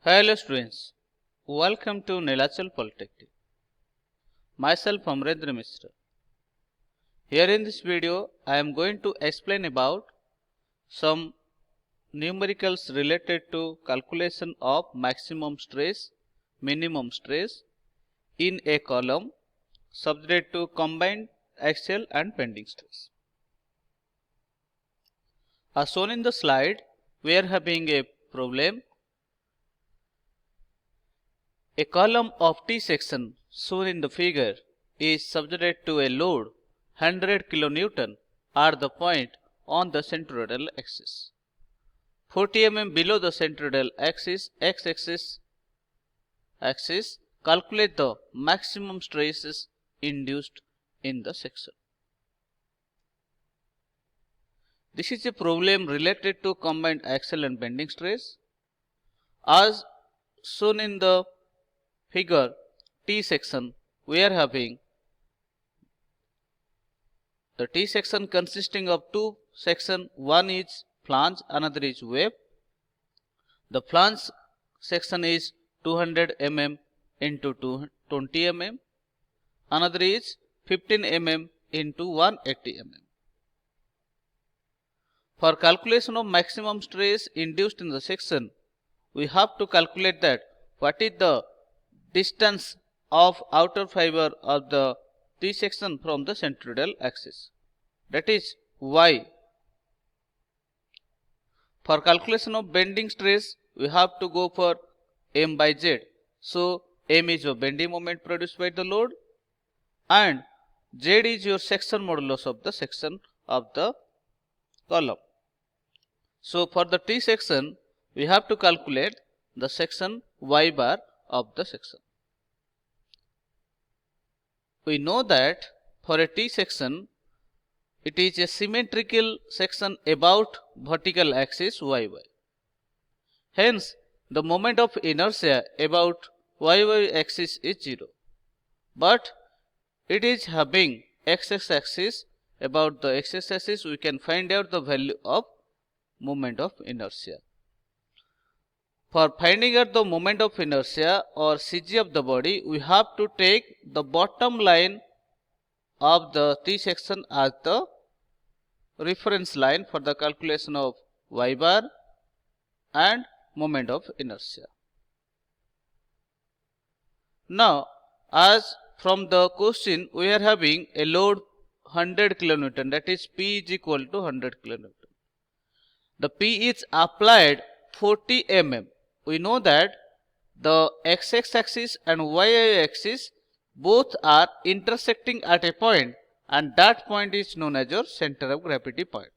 Hello students, welcome to Nilachal Polytechnic. Myself Amrendra Mishra. Here in this video, I am going to explain about some numericals related to calculation of maximum stress, minimum stress in a column subject to combined axial and bending stress. As shown in the slide, we are having a problem. A column of T section shown in the figure is subjected to a load 100 kN at the point on the centroidal axis. 40 mm below the centroidal axis, x-axis, calculate the maximum stresses induced in the section. This is a problem related to combined axial and bending stress. As shown in the figure T section, we are having the T section consisting of two sections, one is flange, another is wave. The flange section is 200 mm into 20 mm, another is 15 mm into 180 mm. For calculation of maximum stress induced in the section, we have to calculate that what is the distance of outer fiber of the T section from the centroidal axis, that is y. For calculation of bending stress, we have to go for m by z. So m is your bending moment produced by the load and z is your section modulus of the section of the column. So for the T section, we have to calculate the section y bar of the section. We know that for a T section, it is a symmetrical section about vertical axis yy. Hence, the moment of inertia about yy axis is 0. But it is having x-axis. About the x-axis, we can find out the value of moment of inertia. For finding out the moment of inertia or CG of the body, we have to take the bottom line of the T section as the reference line for the calculation of y bar and moment of inertia. Now, as from the question, we are having a load 100 kN, that is P is equal to 100 kN. The P is applied 40 mm. We know that the x-axis and y-axis both are intersecting at a point, and that point is known as your center of gravity point.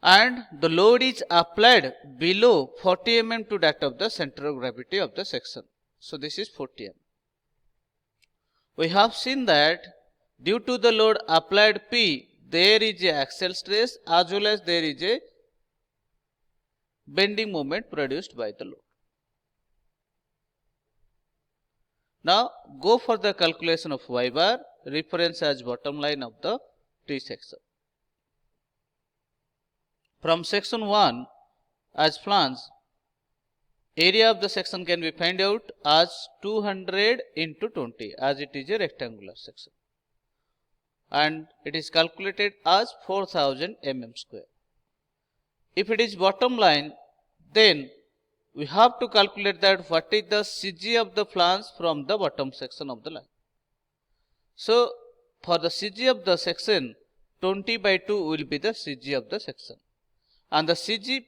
And the load is applied below 40 mm to that of the center of gravity of the section. So this is 40 mm. We have seen that due to the load applied P, there is a axial stress as well as there is a bending moment produced by the load. Now go for the calculation of y bar, reference as bottom line of the T section. From section 1 as flange, area of the section can be found out as 200 into 20 as it is a rectangular section, and it is calculated as 4000 mm square. If it is bottom line, then we have to calculate that what is the CG of the flange from the bottom section of the line. So for the CG of the section, 20 by 2 will be the CG of the section, and the CG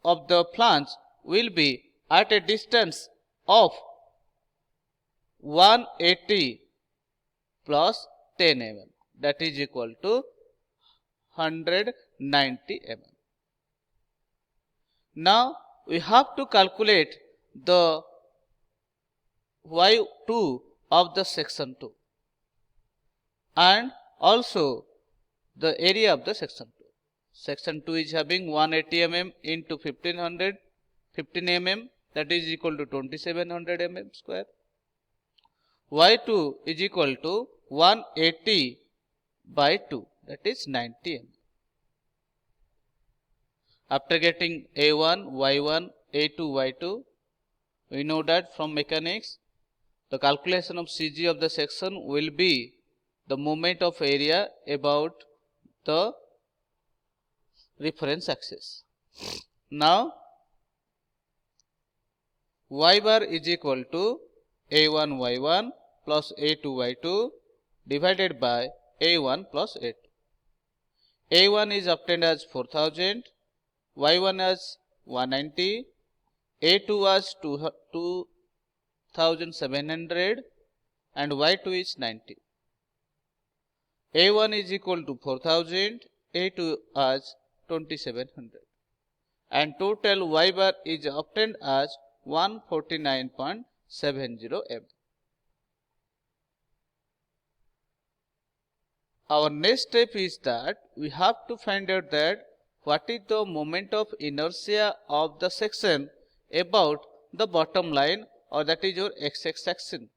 of the flange will be at a distance of 180 plus 10 mm, that is equal to 190 mm. Now we have to calculate the y2 of the section 2 and also the area of the section 2. Section 2 is having 180 mm into 15 mm, that is equal to 2700 mm square. y2 is equal to 180 by 2, that is 90 mm. After getting a1, y1, A2 Y2. We know that from mechanics, the calculation of CG of the section will be the moment of area about the reference axis. Now, y bar is equal to A1 Y1 plus A2 Y2 divided by A1 plus A2. A1 is obtained as 4000, Y1 as 190, A2 as 2700 and Y2 is 90. A1 is equal to 4000, A2 as 2700 and total Y bar is obtained as 149.70 mm. Our next step is that we have to find out that what is the moment of inertia of the section about the bottom line, or that is your x-axis section.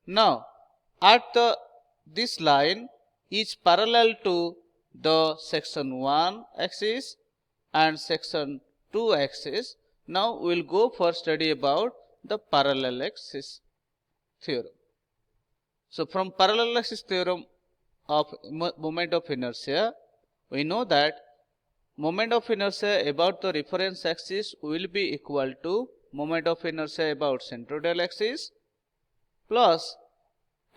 Now, at this line is parallel to the section 1 axis and section 2 axis. Now, we will go for study about the parallel axis theorem. So, from parallel axis theorem of moment of inertia, we know that moment of inertia about the reference axis will be equal to moment of inertia about centroidal axis plus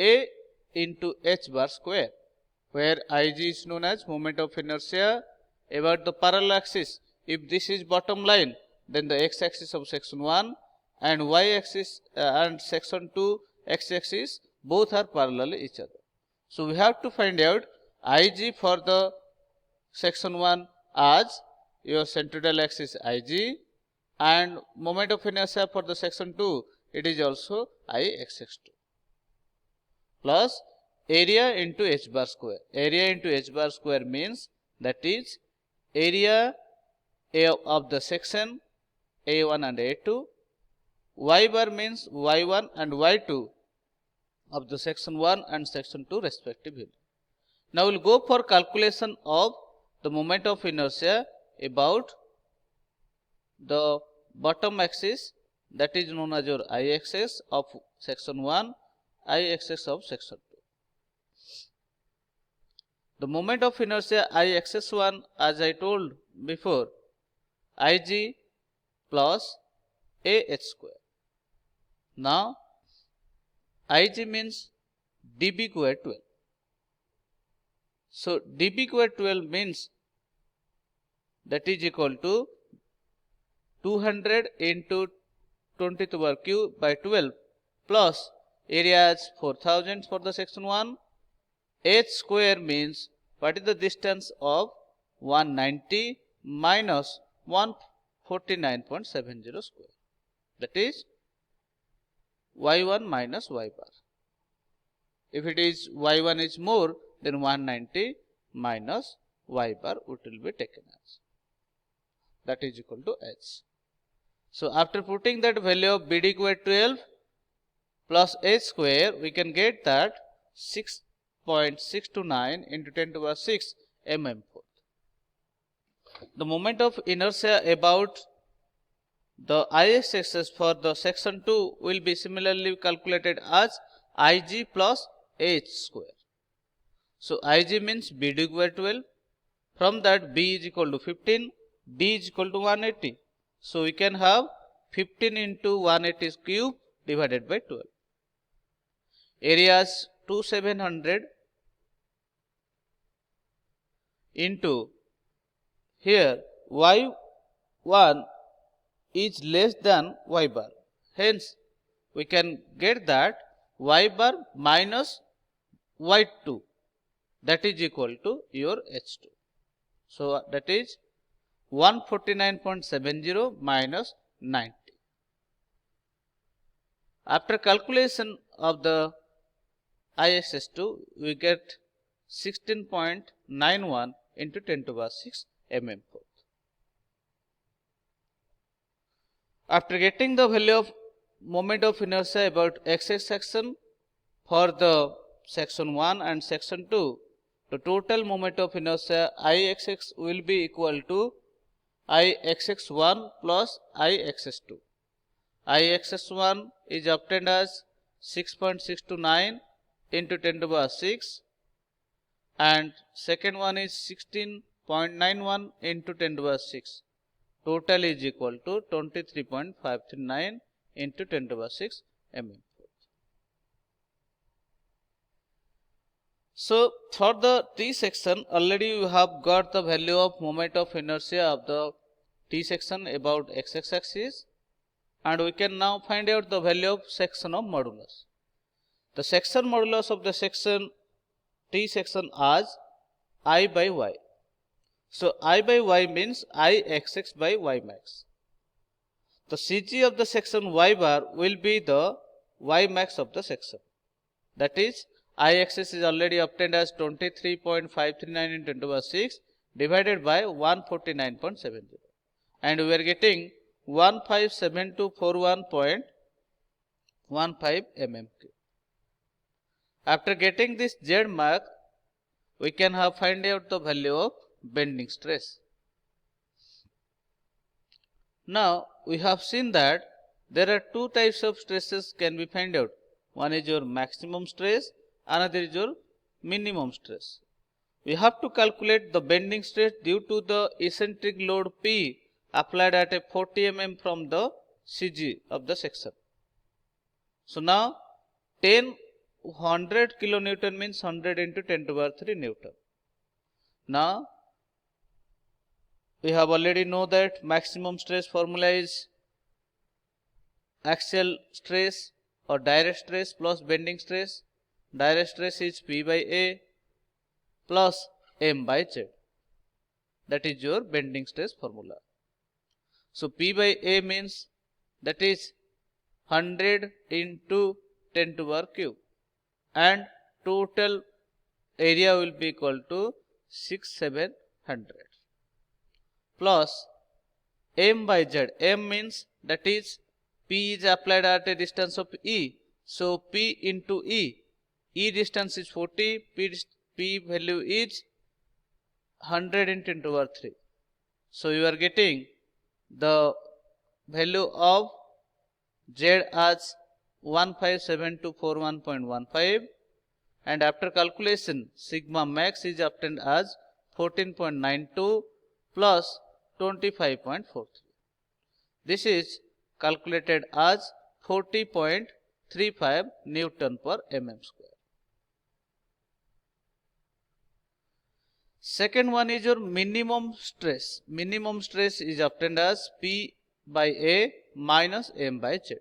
A into h bar square, where Ig is known as moment of inertia about the parallel axis. If this is bottom line, then the x-axis of section 1 and y-axis and section 2 x-axis both are parallel each other. So, we have to find out Ig for the section 1 as your centroidal axis Ig, and moment of inertia for the section 2, it is also Ix2 plus area into h bar square. Area into h bar square means that is area of the section A1 and A2. Y bar means Y1 and Y2 of the section 1 and section 2 respectively. Now, we will go for calculation of the moment of inertia about the bottom axis, that is known as your I-axis of section 1, I-axis of section 2. The moment of inertia I-axis 1, as I told before, Ig plus Ah square. Now, Ig means dB square 12. So, dB square 12 means that is equal to 200 into 20 to the power cube by 12 plus area is 4000 for the section 1. H square means what is the distance of 190 minus 149.70 square, that is y1 minus y bar. If it is y1 is more, then 190 minus y bar it will be taken as, that is equal to h. So, after putting that value of BD square 12 plus h square, we can get that 6.629 into 10 to the power 6 mm. The moment of inertia about the IX axis for the section 2 will be similarly calculated as Ig plus h square. So, Ig means BD square 12, from that B is equal to 15, D is equal to 180. So, we can have 15 into 180 cube divided by 12. Area is 2700 into here y1 is less than y bar. Hence, we can get that y bar minus y2, that is equal to your h2. So, that is 149.70 minus 90. After calculation of the IXS2, we get 16.91 into 10 to the power 6 mm. After getting the value of moment of inertia about x-axis section for the section 1 and section 2, the total moment of inertia Ix will be equal to Ixx1 plus Ixx2. Ixx1 is obtained as 6.629 into 10 to the power 6 and second one is 16.91 into 10 to the power 6. Total is equal to 23.539 into 10 to the power 6 mm. So for the T section already you have got the value of moment of inertia of the T section about x axis, and we can now find out the value of section of modulus. The section modulus of the section T section as I by y. So I by y means Ixx by y max. The CG of the section y bar will be the y max of the section. That is Ixx is already obtained as 23.539 into 10 to the power 6 divided by 149.70, and we are getting 157241.15 mm cube. After getting this Z mark, we can find out the value of bending stress. Now we have seen that there are two types of stresses can be found out. One is your maximum stress, another is your minimum stress. We have to calculate the bending stress due to the eccentric load P applied at a 40 mm from the CG of the section. So now 100 kilonewton means 100 into 10 to the power 3 Newton. Now we have already know that maximum stress formula is axial stress or direct stress plus bending stress. Direct stress is P by A plus M by Z. That is your bending stress formula. So P by A means that is 100 into 10 to the power cube, and total area will be equal to 6700 plus M by Z. M means that is P is applied at a distance of E. So P into E. E distance is 40. P value is 100 into 10 to the power 3. So you are getting the value of Z as 157241.15, and after calculation sigma max is obtained as 14.92 plus 25.43. This is calculated as 40.35 Newton per mm square. Second one is your minimum stress. Minimum stress is obtained as P by A minus M by Z.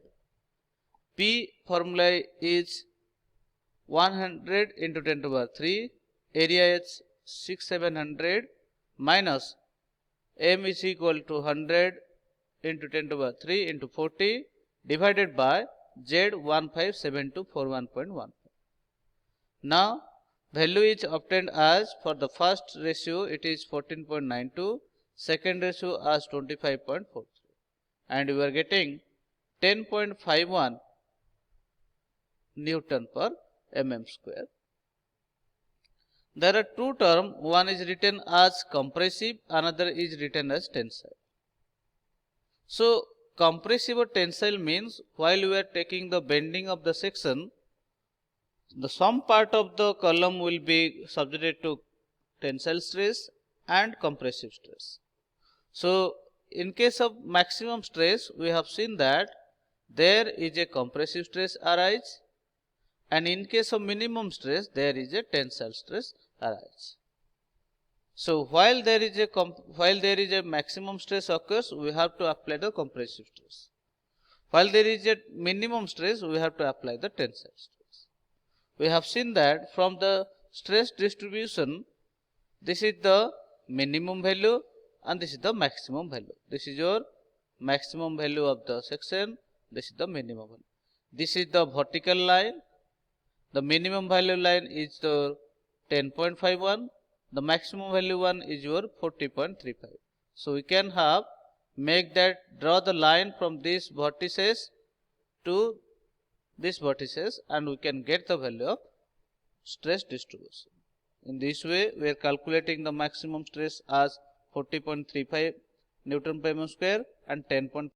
P formula is 100 into 10 to the power 3, area is 6700 minus M is equal to 100 into 10 to the power 3 into 40 divided by Z 157241.15. Now value is obtained as for the first ratio it is 14.92, second ratio as 25.43, and we are getting 10.51 Newton per mm square. There are two terms, one is written as compressive, another is written as tensile. So compressive or tensile means while we are taking the bending of the section, the some part of the column will be subjected to tensile stress and compressive stress. So in case of maximum stress, we have seen that there is a compressive stress arise, and in case of minimum stress there is a tensile stress arise. So while there is a maximum stress occurs, we have to apply the compressive stress. While there is a minimum stress, we have to apply the tensile stress. We have seen that from the stress distribution, this is the minimum value and this is the maximum value. This is your maximum value of the section, this is the minimum value. This is the vertical line. The minimum value line is the 10.51. The maximum value one is your 40.35. So we can draw the line from these vertices to this vertices, and we can get the value of stress distribution. In this way we are calculating the maximum stress as 40.35 Newton per mm square and 10.5